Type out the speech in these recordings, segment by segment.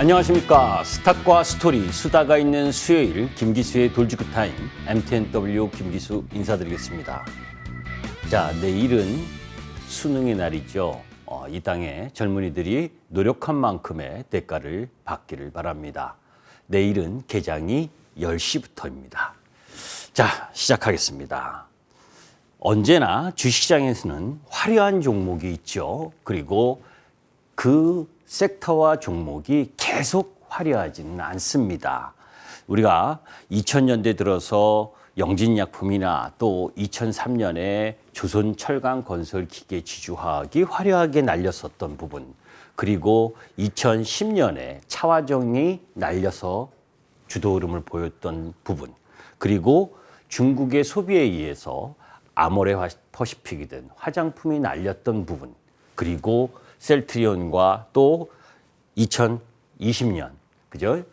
안녕하십니까. 스탁과 스토리, 수다가 있는 수요일 김기수의 돌직구 타임, MTNW 김기수 인사드리겠습니다. 자, 내일은 수능의 날이죠. 이 땅에 젊은이들이 노력한 만큼의 대가를 받기를 바랍니다. 내일은 개장이 10시부터입니다. 자, 시작하겠습니다. 언제나 주식시장에서는 화려한 종목이 있죠. 그리고 그 섹터와 종목이 계속 화려하지는 않습니다. 우리가 2000년대 들어서 영진약품이나 또 2003년에 조선철강건설기계 지주화학이 화려하게 날렸었던 부분, 그리고 2010년에 차화정이 날려서 주도 흐름을 보였던 부분, 그리고 중국의 소비에 의해서 아모레 퍼시픽이든 화장품이 날렸던 부분, 그리고 셀트리온과 또 2020년 그죠?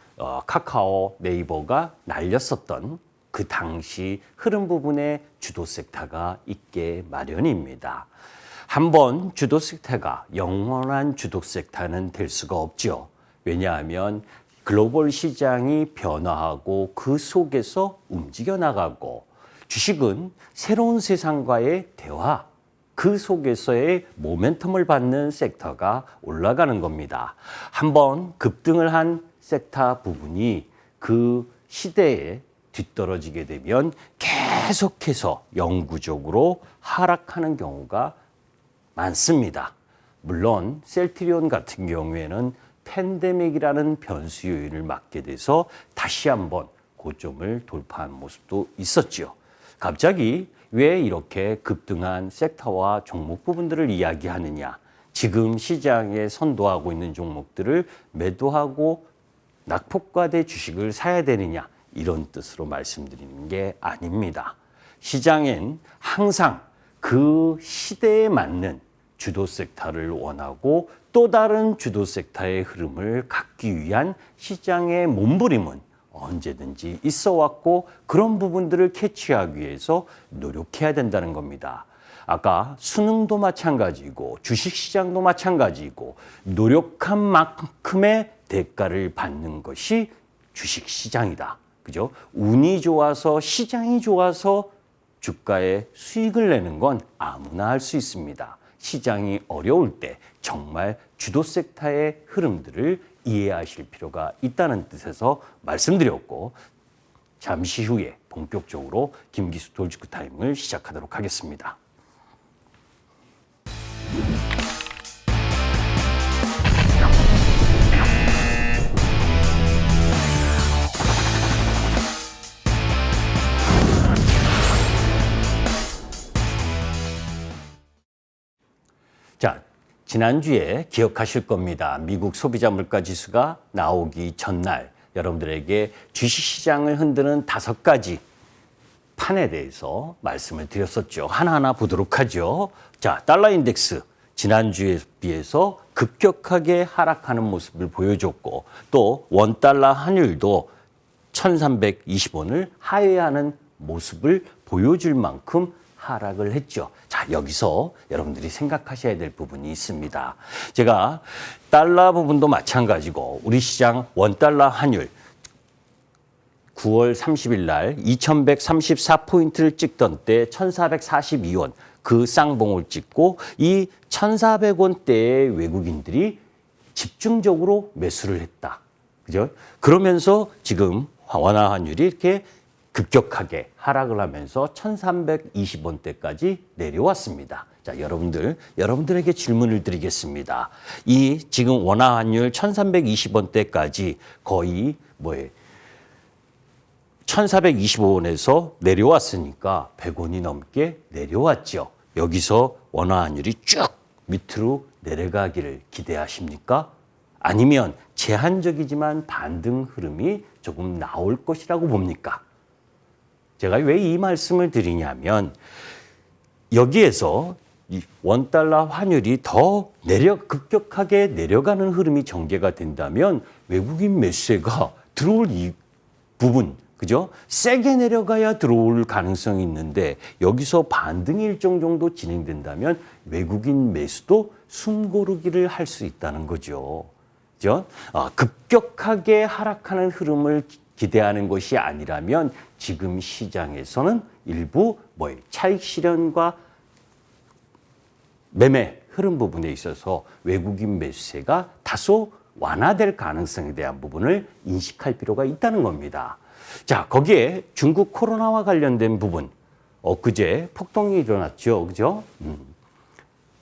카카오, 네이버가 날렸었던 그 당시 흐름 부분에 주도 섹터가 있게 마련입니다. 한번 주도 섹터가 영원한 주도 섹터는 될 수가 없죠. 왜냐하면 글로벌 시장이 변화하고 그 속에서 움직여 나가고, 주식은 새로운 세상과의 대화, 그 속에서의 모멘텀을 받는 섹터가 올라가는 겁니다. 한번 급등을 한 섹터 부분이 그 시대에 뒤떨어지게 되면 계속해서 영구적으로 하락하는 경우가 많습니다. 물론 셀트리온 같은 경우에는 팬데믹이라는 변수 요인을 맞게 돼서 다시 한번 고점을 돌파한 모습도 있었죠. 갑자기 왜 이렇게 급등한 섹터와 종목 부분들을 이야기하느냐? 지금 시장에 선도하고 있는 종목들을 매도하고 낙폭과대 주식을 사야 되느냐? 이런 뜻으로 말씀드리는 게 아닙니다. 시장엔 항상 그 시대에 맞는 주도 섹터를 원하고 또 다른 주도 섹터의 흐름을 갖기 위한 시장의 몸부림은 언제든지 있어 왔고, 그런 부분들을 캐치하기 위해서 노력해야 된다는 겁니다. 아까 수능도 마찬가지고 주식시장도 마찬가지고, 노력한 만큼의 대가를 받는 것이 주식시장이다. 그죠? 운이 좋아서, 시장이 좋아서 주가에 수익을 내는 건 아무나 할 수 있습니다. 시장이 어려울 때 정말 주도 섹터의 흐름들을 이해하실 필요가 있다는 뜻에서 말씀드렸고, 잠시 후에 본격적으로 김기수 돌직구 타임을 시작하도록 하겠습니다. 자, 지난주에 기억하실 겁니다. 미국 소비자 물가 지수가 나오기 전날 여러분들에게 주식시장을 흔드는 5가지 판에 대해서 말씀을 드렸었죠. 하나하나 보도록 하죠. 자, 달러 인덱스 지난주에 비해서 급격하게 하락하는 모습을 보여줬고, 또 원달러 환율도 1320원을 하회하는 모습을 보여줄 만큼 하락을 했죠. 자, 여기서 여러분들이 생각하셔야 될 부분이 있습니다. 제가 달러 부분도 마찬가지고, 우리 시장 원달러 환율 9월 30일 날 2134포인트를 찍던 때 1442원 그 쌍봉을 찍고, 이 1400원대의 외국인들이 집중적으로 매수를 했다. 그죠? 그러면서 지금 원화 환율이 이렇게 급격하게 하락을 하면서 1320원대까지 내려왔습니다. 자, 여러분들에게 질문을 드리겠습니다. 이 지금 원화 환율 1320원대까지 거의 1425원에서 내려왔으니까 100원이 넘게 내려왔죠. 여기서 원화 환율이 쭉 밑으로 내려가기를 기대하십니까? 아니면 제한적이지만 반등 흐름이 조금 나올 것이라고 봅니까? 제가 왜 이 말씀을 드리냐면, 여기에서 이 원달러 환율이 더 급격하게 내려가는 흐름이 전개가 된다면 외국인 매수세가 들어올 이 부분, 그죠? 세게 내려가야 들어올 가능성이 있는데, 여기서 반등이 일정 정도 진행된다면 외국인 매수도 숨고르기를 할 수 있다는 거죠. 그죠? 급격하게 하락하는 흐름을 기대하는 것이 아니라면 지금 시장에서는 일부 차익 실현과 매매 흐름 부분에 있어서 외국인 매수세가 다소 완화될 가능성에 대한 부분을 인식할 필요가 있다는 겁니다. 자, 거기에 중국 코로나와 관련된 부분, 엊그제 폭동이 일어났죠. 그죠?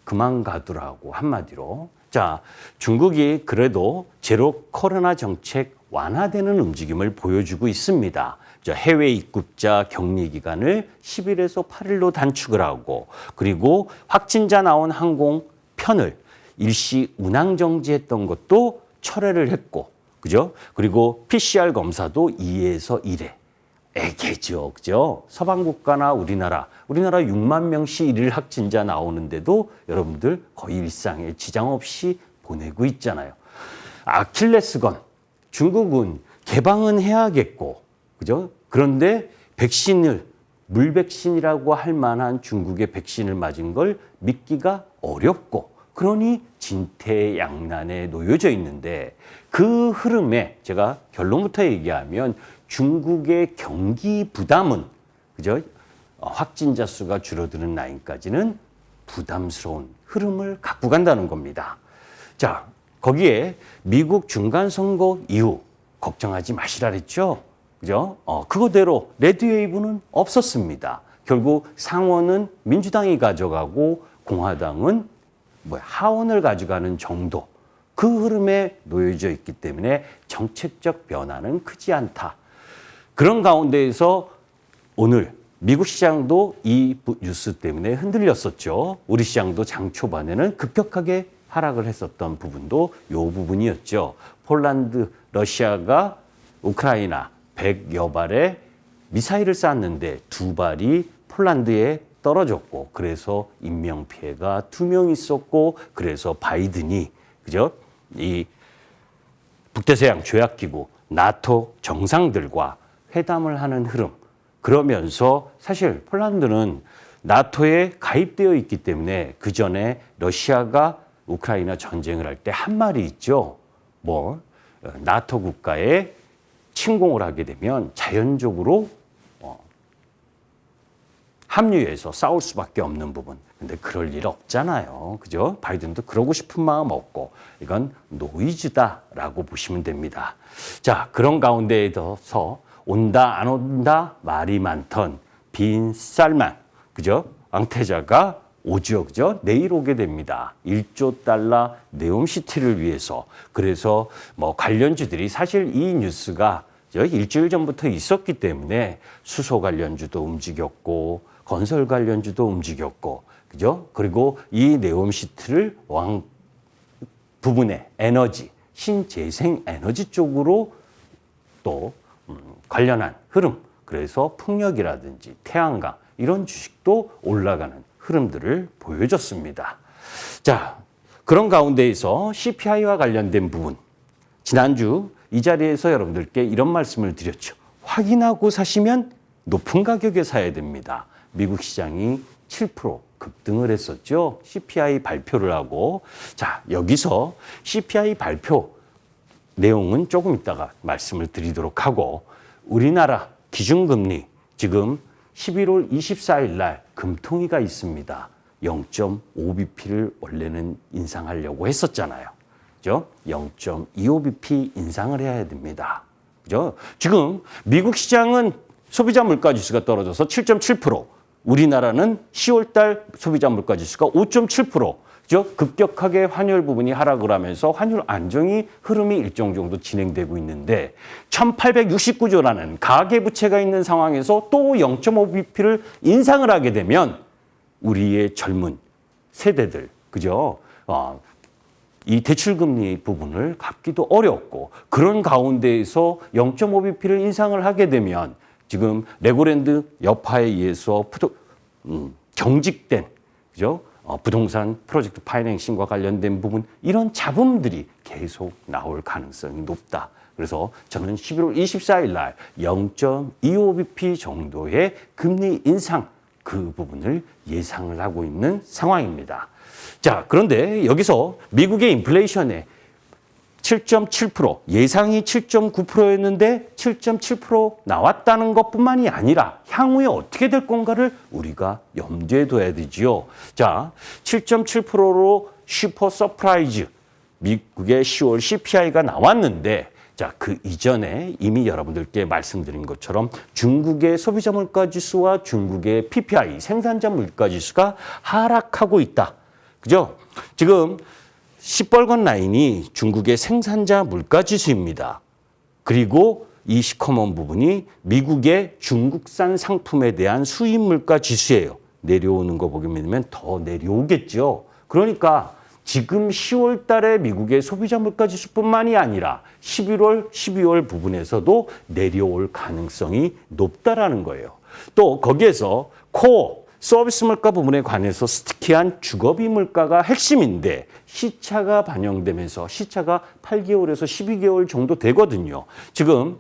그만 가두라고 한마디로. 자, 중국이 그래도 제로 코로나 정책 완화되는 움직임을 보여주고 있습니다. 해외 입국자 격리 기간을 10일에서 8일로 단축을 하고, 그리고 확진자 나온 항공편을 일시 운항 정지했던 것도 철회를 했고, 그죠? 그리고 PCR 검사도 2에서 1회. 애개죠, 그죠? 서방 국가나 우리나라 6만 명씩 일일 확진자 나오는데도 여러분들 거의 일상에 지장 없이 보내고 있잖아요. 아킬레스건, 중국은 개방은 해야겠고, 그죠? 그런데 백신을, 물백신이라고 할 만한 중국의 백신을 맞은 걸 믿기가 어렵고, 그러니 진퇴양난에 놓여져 있는데, 그 흐름에 제가 결론부터 얘기하면 중국의 경기 부담은, 그죠? 확진자 수가 줄어드는 라인까지는 부담스러운 흐름을 갖고 간다는 겁니다. 자, 거기에 미국 중간선거 이후 걱정하지 마시라 그랬죠? 그죠? 그거대로 레드웨이브는 없었습니다. 결국 상원은 민주당이 가져가고 공화당은 하원을 가져가는 정도, 그 흐름에 놓여져 있기 때문에 정책적 변화는 크지 않다. 그런 가운데에서 오늘 미국 시장도 이 뉴스 때문에 흔들렸었죠. 우리 시장도 장 초반에는 급격하게 하락을 했었던 부분도 이 부분이었죠. 폴란드, 러시아가 우크라이나 100여 발의 미사일을 쐈는데 2발이 폴란드에 떨어졌고, 그래서 인명피해가 2명 있었고, 그래서 바이든이, 그죠? 이 북대서양 조약기구, 나토 정상들과 회담을 하는 흐름. 그러면서 사실 폴란드는 나토에 가입되어 있기 때문에 그 전에 러시아가 우크라이나 전쟁을 할 때 한 말이 있죠. 나토 국가에 침공을 하게 되면 자연적으로 합류해서 싸울 수밖에 없는 부분. 근데 그럴 일 없잖아요. 그죠? 바이든도 그러고 싶은 마음 없고, 이건 노이즈다라고 보시면 됩니다. 자, 그런 가운데에서 온다 안 온다 말이 많던 빈 살만, 그죠? 앙태자가 오죠, 그죠? 내일 오게 됩니다. 1조 달러 네옴시티를 위해서. 그래서 관련주들이 사실 이 뉴스가 일주일 전부터 있었기 때문에 수소 관련주도 움직였고, 건설 관련주도 움직였고, 그죠? 그리고 이 네옴시티를 부분의 에너지, 신재생 에너지 쪽으로 또 관련한 흐름, 그래서 풍력이라든지 태양광 이런 주식도 올라가는 흐름들을 보여줬습니다. 자, 그런 가운데에서 CPI와 관련된 부분, 지난주 이 자리에서 여러분들께 이런 말씀을 드렸죠. 확인하고 사시면 높은 가격에 사야 됩니다. 미국 시장이 7% 급등을 했었죠. CPI 발표를 하고. 자, 여기서 CPI 발표 내용은 조금 이따가 말씀을 드리도록 하고, 우리나라 기준금리 지금 11월 24일 날 금통위가 있습니다. 0.5bp를 원래는 인상하려고 했었잖아요. 그죠? 0.25bp 인상을 해야 됩니다. 그죠? 지금 미국 시장은 소비자 물가 지수가 떨어져서 7.7%, 우리나라는 10월 달 소비자 물가 지수가 5.7%, 그죠? 급격하게 환율 부분이 하락을 하면서 환율 안정이 흐름이 일정 정도 진행되고 있는데 1869조라는 가계부채가 있는 상황에서 또 0.5bp를 인상을 하게 되면 우리의 젊은 세대들, 그죠? 이 대출금리 부분을 갚기도 어렵고, 그런 가운데에서 0.5bp를 인상을 하게 되면 지금 레고랜드 여파에 의해서 경직된, 그죠? 부동산 프로젝트 파이낸싱과 관련된 부분, 이런 잡음들이 계속 나올 가능성이 높다. 그래서 저는 11월 24일 날 0.25bp 정도의 금리 인상, 그 부분을 예상을 하고 있는 상황입니다. 자, 그런데 여기서 미국의 인플레이션에 7.7%, 예상이 7.9%였는데 7.7% 나왔다는 것뿐만이 아니라 향후에 어떻게 될 건가를 우리가 염두에 둬야 되지요. 자, 7.7%로 슈퍼 서프라이즈, 미국의 10월 CPI가 나왔는데, 자, 그 이전에 이미 여러분들께 말씀드린 것처럼 중국의 소비자 물가 지수와 중국의 PPI, 생산자 물가 지수가 하락하고 있다. 그죠? 지금 시뻘건 라인이 중국의 생산자 물가 지수입니다. 그리고 이 시커먼 부분이 미국의 중국산 상품에 대한 수입 물가 지수예요. 내려오는 거 보면 더 내려오겠죠. 그러니까 지금 10월 달에 미국의 소비자 물가 지수뿐만이 아니라 11월, 12월 부분에서도 내려올 가능성이 높다라는 거예요. 또 거기에서 코어 서비스 물가 부분에 관해서 스티키한 주거비 물가가 핵심인데 시차가 반영되면서 시차가 8개월에서 12개월 정도 되거든요. 지금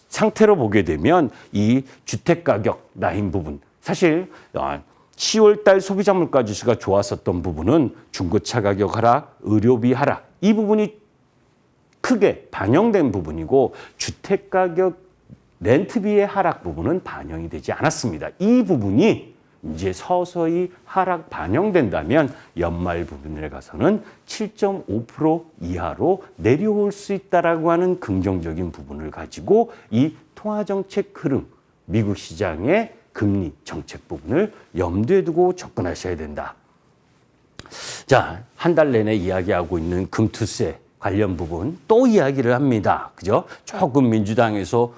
상태로 보게 되면 이 주택가격 라인 부분, 사실 10월 달 소비자 물가 지수가 좋았었던 부분은 중고차 가격 하락, 의료비 하락, 이 부분이 크게 반영된 부분이고 주택가격 렌트비의 하락 부분은 반영이 되지 않았습니다. 이 부분이 이제 서서히 하락 반영된다면 연말 부분에 가서는 7.5% 이하로 내려올 수 있다라고 하는 긍정적인 부분을 가지고 이 통화정책 흐름, 미국 시장의 금리 정책 부분을 염두에 두고 접근하셔야 된다. 자, 한 달 내내 이야기하고 있는 금투세 관련 부분 또 이야기를 합니다. 그죠? 조금 민주당에서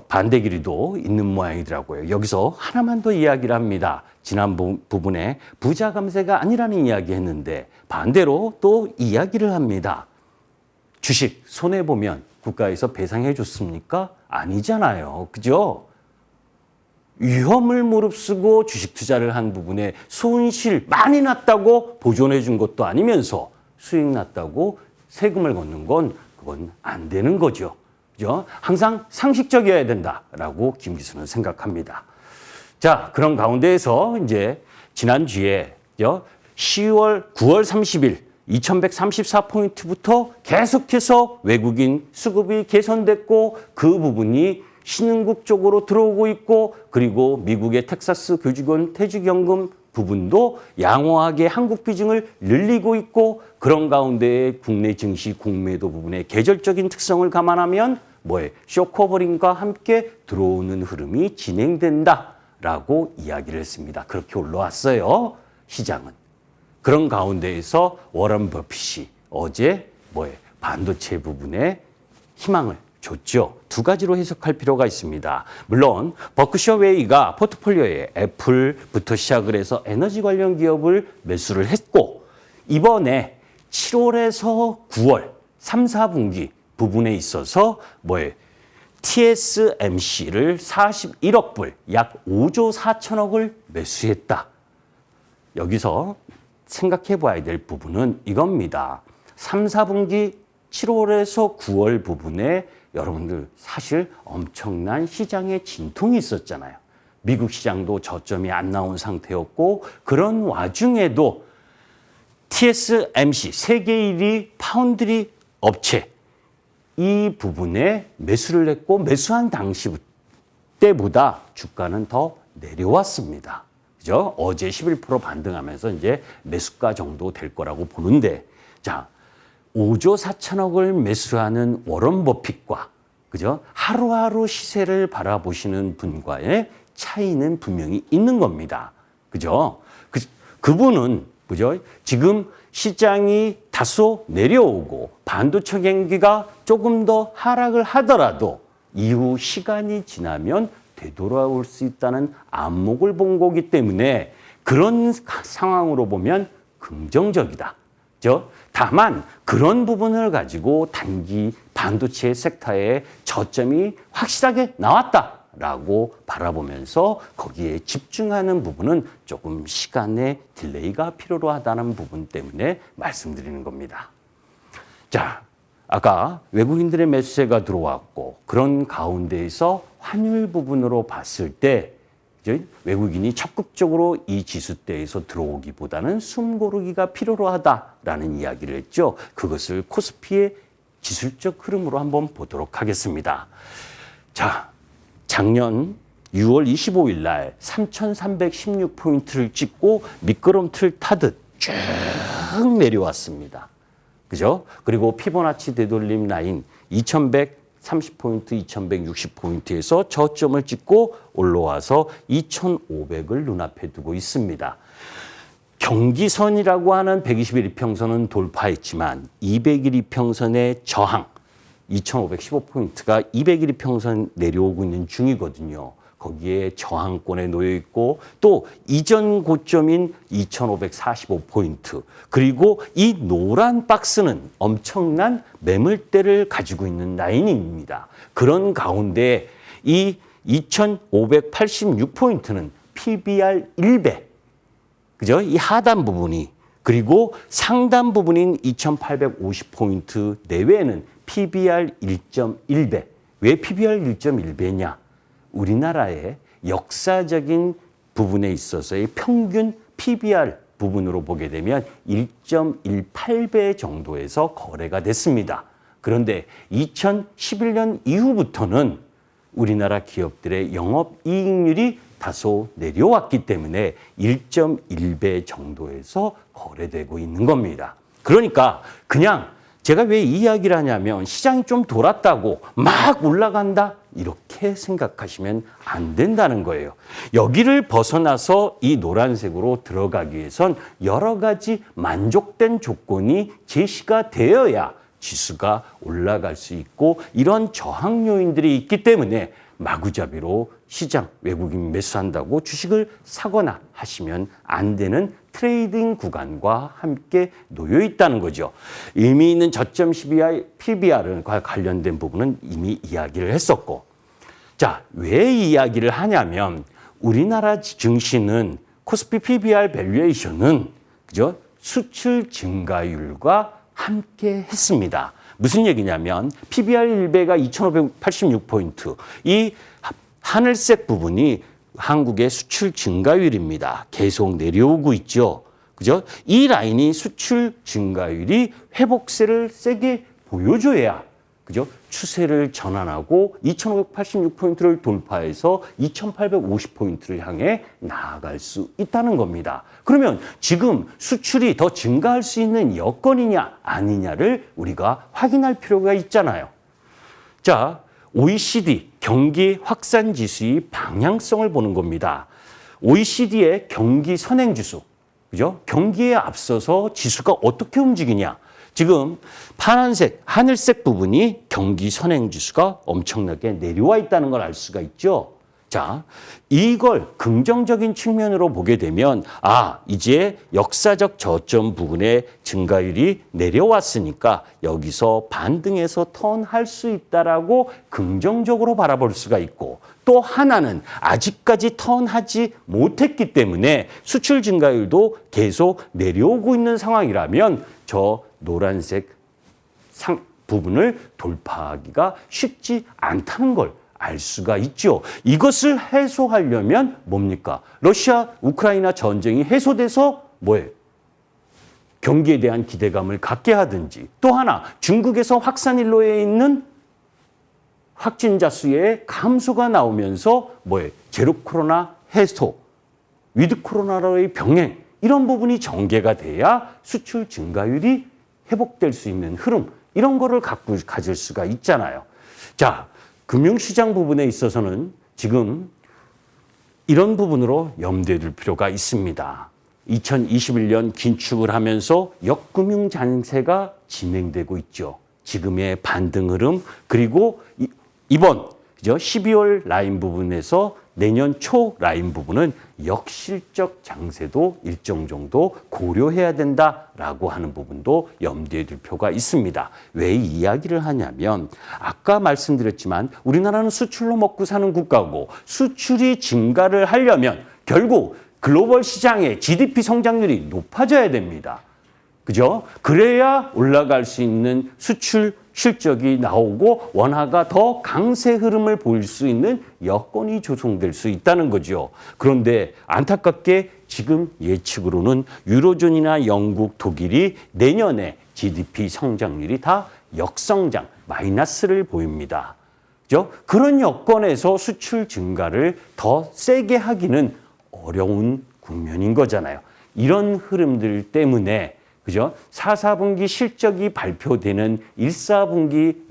반대기류도 있는 모양이더라고요. 여기서 하나만 더 이야기를 합니다. 지난 부분에 부자 감세가 아니라는 이야기 했는데 반대로 또 이야기를 합니다. 주식 손해보면 국가에서 배상해 줬습니까? 아니잖아요. 그죠? 위험을 무릅쓰고 주식 투자를 한 부분에 손실 많이 났다고 보존해 준 것도 아니면서 수익 났다고 세금을 걷는 건 그건 안 되는 거죠. 그죠? 항상 상식적이어야 된다라고 김 기수는 생각합니다. 자, 그런 가운데에서 이제 지난주에 9월 30일 2134포인트부터 계속해서 외국인 수급이 개선됐고 그 부분이 신흥국 쪽으로 들어오고 있고 그리고 미국의 텍사스 교직원 퇴직연금 부분도 양호하게 한국 비중을 늘리고 있고 그런 가운데 국내 증시 공매도 부분의 계절적인 특성을 감안하면 쇼커버링과 함께 들어오는 흐름이 진행된다라고 이야기를 했습니다. 그렇게 올라왔어요. 시장은. 그런 가운데에서 워런 버핏이 어제 반도체 부분에 희망을 줬죠. 두 가지로 해석할 필요가 있습니다. 물론 버크셔 웨이가 포트폴리오에 애플부터 시작을 해서 에너지 관련 기업을 매수를 했고 이번에 7월에서 9월 3, 4분기 부분에 있어서 TSMC를 41억 불, 약 5조 4천억을 매수했다. 여기서 생각해 봐야 될 부분은 이겁니다. 3, 4분기 7월에서 9월 부분에 여러분들 사실 엄청난 시장의 진통이 있었잖아요. 미국 시장도 저점이 안 나온 상태였고 그런 와중에도 TSMC 세계 1위 파운드리 업체 이 부분에 매수를 했고 매수한 당시 때보다 주가는 더 내려왔습니다. 그죠? 어제 11% 반등하면서 이제 매수가 정도 될 거라고 보는데 자, 5조 4천억을 매수하는 워런 버핏과 그죠? 하루하루 시세를 바라보시는 분과의 차이는 분명히 있는 겁니다. 그죠? 그분은 그죠? 지금 시장이 다소 내려오고 반도체 경기가 조금 더 하락을 하더라도 이후 시간이 지나면 되돌아올 수 있다는 안목을 본 거기 때문에 그런 상황으로 보면 긍정적이다. 다만 그런 부분을 가지고 단기 반도체 섹터의 저점이 확실하게 나왔다라고 바라보면서 거기에 집중하는 부분은 조금 시간의 딜레이가 필요로 하다는 부분 때문에 말씀드리는 겁니다. 자, 아까 외국인들의 매수세가 들어왔고 그런 가운데에서 환율 부분으로 봤을 때 이제 외국인이 적극적으로 이 지수대에서 들어오기보다는 숨 고르기가 필요로 하다라는 이야기를 했죠. 그것을 코스피의 기술적 흐름으로 한번 보도록 하겠습니다. 자, 작년 6월 25일 날 3,316포인트를 찍고 미끄럼틀 타듯 쭉 내려왔습니다. 그죠? 그리고 피보나치 되돌림 라인 2,130포인트, 2,160포인트에서 저점을 찍고 올라와서 2,500을 눈앞에 두고 있습니다. 경기선이라고 하는 120일 이평선은 돌파했지만 200일 이평선의 저항 2,515포인트가 200일 이평선 내려오고 있는 중이거든요. 거기에 저항권에 놓여 있고 또 이전 고점인 2,545포인트 그리고 이 노란 박스는 엄청난 매물대를 가지고 있는 라인입니다. 그런 가운데 이 2,586포인트는 PBR 1배 그죠? 이 하단 부분이 그리고 상단 부분인 2,850포인트 내외에는 PBR 1.1배. 왜 PBR 1.1배냐? 우리나라의 역사적인 부분에 있어서의 평균 PBR 부분으로 보게 되면 1.18배 정도에서 거래가 됐습니다. 그런데 2011년 이후부터는 우리나라 기업들의 영업이익률이 다소 내려왔기 때문에 1.1배 정도에서 거래되고 있는 겁니다. 그러니까 그냥 제가 왜 이 이야기를 하냐면 시장이 좀 돌았다고 막 올라간다 이렇게 생각하시면 안 된다는 거예요. 여기를 벗어나서 이 노란색으로 들어가기 위해선 여러 가지 만족된 조건이 제시가 되어야 지수가 올라갈 수 있고 이런 저항 요인들이 있기 때문에 마구잡이로 시장 외국인 매수한다고 주식을 사거나 하시면 안 되는 트레이딩 구간과 함께 놓여 있다는 거죠. 의미 있는 저점 PBR과 관련된 부분은 이미 이야기를 했었고 자, 왜 이 이야기를 하냐면 우리나라 증시는 코스피 PBR 밸류에이션은 그죠? 수출 증가율과 함께 했습니다. 무슨 얘기냐면 PBR 1배가 2,586포인트 이 하늘색 부분이 한국의 수출 증가율입니다. 계속 내려오고 있죠. 그죠? 이 라인이 수출 증가율이 회복세를 세게 보여줘야 그죠? 추세를 전환하고 2,586포인트를 돌파해서 2,850포인트를 향해 나아갈 수 있다는 겁니다. 그러면 지금 수출이 더 증가할 수 있는 여건이냐 아니냐를 우리가 확인할 필요가 있잖아요. 자, OECD 경기 확산 지수의 방향성을 보는 겁니다. OECD의 경기 선행 지수, 그죠? 경기에 앞서서 지수가 어떻게 움직이냐? 지금 파란색, 하늘색 부분이 경기 선행 지수가 엄청나게 내려와 있다는 걸 알 수가 있죠. 자, 이걸 긍정적인 측면으로 보게 되면 이제 역사적 저점 부분의 증가율이 내려왔으니까 여기서 반등해서 턴할 수 있다라고 긍정적으로 바라볼 수가 있고 또 하나는 아직까지 턴하지 못했기 때문에 수출 증가율도 계속 내려오고 있는 상황이라면 저 노란색 부분을 돌파하기가 쉽지 않다는 걸 알 수가 있죠. 이것을 해소하려면 뭡니까? 러시아 우크라이나 전쟁이 해소돼서 뭐예요? 경기에 대한 기대감을 갖게 하든지 또 하나 중국에서 확산일로에 있는 확진자 수의 감소가 나오면서 뭐예요? 제로 코로나 해소, 위드 코로나로의 병행 이런 부분이 전개가 돼야 수출 증가율이 회복될 수 있는 흐름 이런 거를 가질 수가 있잖아요. 자, 금융시장 부분에 있어서는 지금 이런 부분으로 염두에 둘 필요가 있습니다. 2021년 긴축을 하면서 역금융 잔세가 진행되고 있죠. 지금의 반등 흐름 그리고 이번 12월 라인 부분에서 내년 초 라인 부분은 역실적 장세도 일정 정도 고려해야 된다라고 하는 부분도 염두에 둘 필요가 있습니다. 왜 이 이야기를 하냐면 아까 말씀드렸지만 우리나라는 수출로 먹고 사는 국가고 수출이 증가를 하려면 결국 글로벌 시장의 GDP 성장률이 높아져야 됩니다. 그죠? 그래야 올라갈 수 있는 수출 실적이 나오고 원화가 더 강세 흐름을 보일 수 있는 여건이 조성될 수 있다는 거죠. 그런데 안타깝게 지금 예측으로는 유로존이나 영국, 독일이 내년에 GDP 성장률이 다 역성장, 마이너스를 보입니다. 그죠? 그런 여건에서 수출 증가를 더 세게 하기는 어려운 국면인 거잖아요. 이런 흐름들 때문에 그죠? 4, 4분기 실적이 발표되는 1, 4분기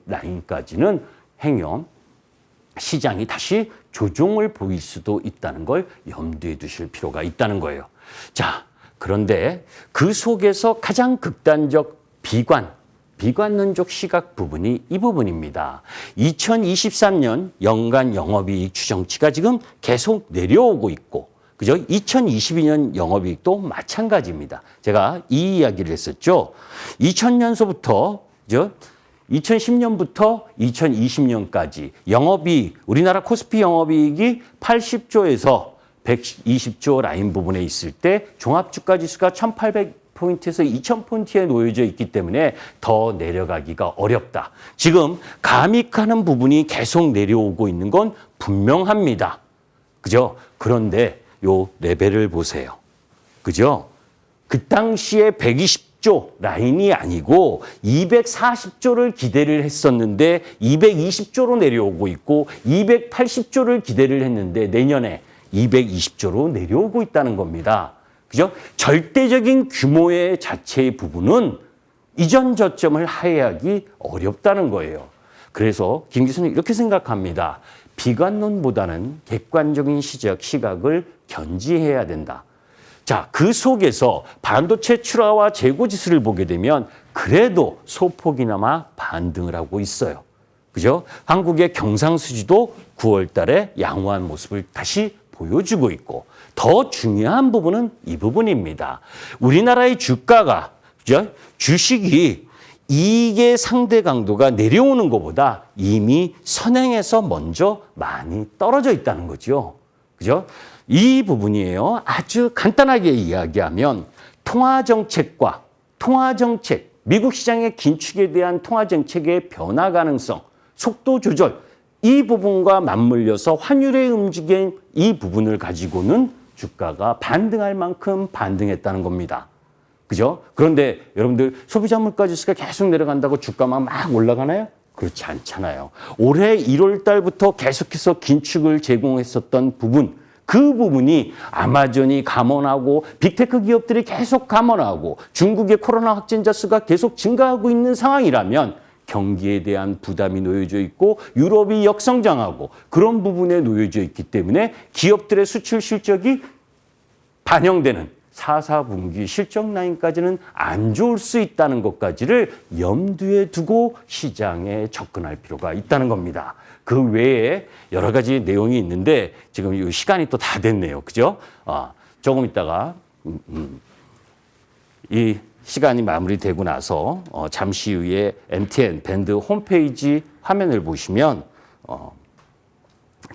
라인까지는 행여 시장이 다시 조정을 보일 수도 있다는 걸 염두에 두실 필요가 있다는 거예요. 자, 그런데 그 속에서 가장 극단적 비관론적 시각 부분이 이 부분입니다. 2023년 연간 영업이익 추정치가 지금 계속 내려오고 있고 그죠? 2022년 영업이익도 마찬가지입니다. 제가 이 이야기를 했었죠. 2000년서부터, 그죠? 2010년부터 2020년까지 영업이익, 우리나라 코스피 영업이익이 80조에서 120조 라인 부분에 있을 때 종합주가지수가 1800포인트에서 2000포인트에 놓여져 있기 때문에 더 내려가기가 어렵다. 지금 감익하는 부분이 계속 내려오고 있는 건 분명합니다. 그죠? 그런데 요 레벨을 보세요. 그죠? 그 당시에 120조 라인이 아니고 240조를 기대를 했었는데 220조로 내려오고 있고 280조를 기대를 했는데 내년에 220조로 내려오고 있다는 겁니다. 그죠? 절대적인 규모의 자체의 부분은 이전 저점을 하회하기 어렵다는 거예요. 그래서 김 교수는 이렇게 생각합니다. 비관론보다는 객관적인 시각을 견지해야 된다. 자, 그 속에서 반도체 출하와 재고 지수를 보게 되면 그래도 소폭이나마 반등을 하고 있어요. 그죠? 한국의 경상수지도 9월 달에 양호한 모습을 다시 보여주고 있고 더 중요한 부분은 이 부분입니다. 우리나라의 주가가, 그죠? 주식이 이익의 상대 강도가 내려오는 것보다 이미 선행에서 먼저 많이 떨어져 있다는 거죠. 그죠? 이 부분이에요. 아주 간단하게 이야기하면 통화정책, 미국 시장의 긴축에 대한 통화정책의 변화 가능성, 속도 조절, 이 부분과 맞물려서 환율의 움직임 이 부분을 가지고는 주가가 반등할 만큼 반등했다는 겁니다. 그죠? 그런데 여러분들 소비자 물가 지수가 계속 내려간다고 주가만 막 올라가나요? 그렇지 않잖아요. 올해 1월 달부터 계속해서 긴축을 제공했었던 부분, 그 부분이 아마존이 감원하고 빅테크 기업들이 계속 감원하고 중국의 코로나 확진자 수가 계속 증가하고 있는 상황이라면 경기에 대한 부담이 놓여져 있고 유럽이 역성장하고 그런 부분에 놓여져 있기 때문에 기업들의 수출 실적이 반영되는 4, 4분기 실적 라인까지는 안 좋을 수 있다는 것까지를 염두에 두고 시장에 접근할 필요가 있다는 겁니다. 그 외에 여러 가지 내용이 있는데 지금 이 시간이 또 다 됐네요. 그죠? 조금 있다가 이 시간이 마무리되고 나서 잠시 후에 MTN 밴드 홈페이지 화면을 보시면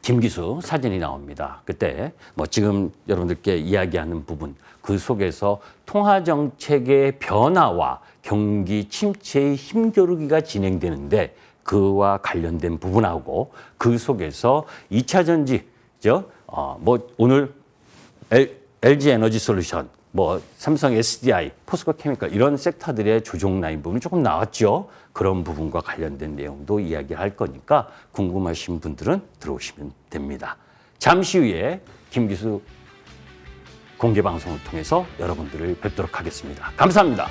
김기수 사진이 나옵니다. 그때 뭐 지금 여러분들께 이야기하는 부분 그 속에서 통화정책의 변화와 경기 침체의 힘겨루기가 진행되는데 그와 관련된 부분하고 그 속에서 2차 전지죠. 뭐 오늘 LG 에너지 솔루션, 뭐 삼성 SDI, 포스코 케미컬 이런 섹터들의 조정 라인 부분이 조금 나왔죠. 그런 부분과 관련된 내용도 이야기할 거니까 궁금하신 분들은 들어오시면 됩니다. 잠시 후에 김기수 공개 방송을 통해서 여러분들을 뵙도록 하겠습니다. 감사합니다.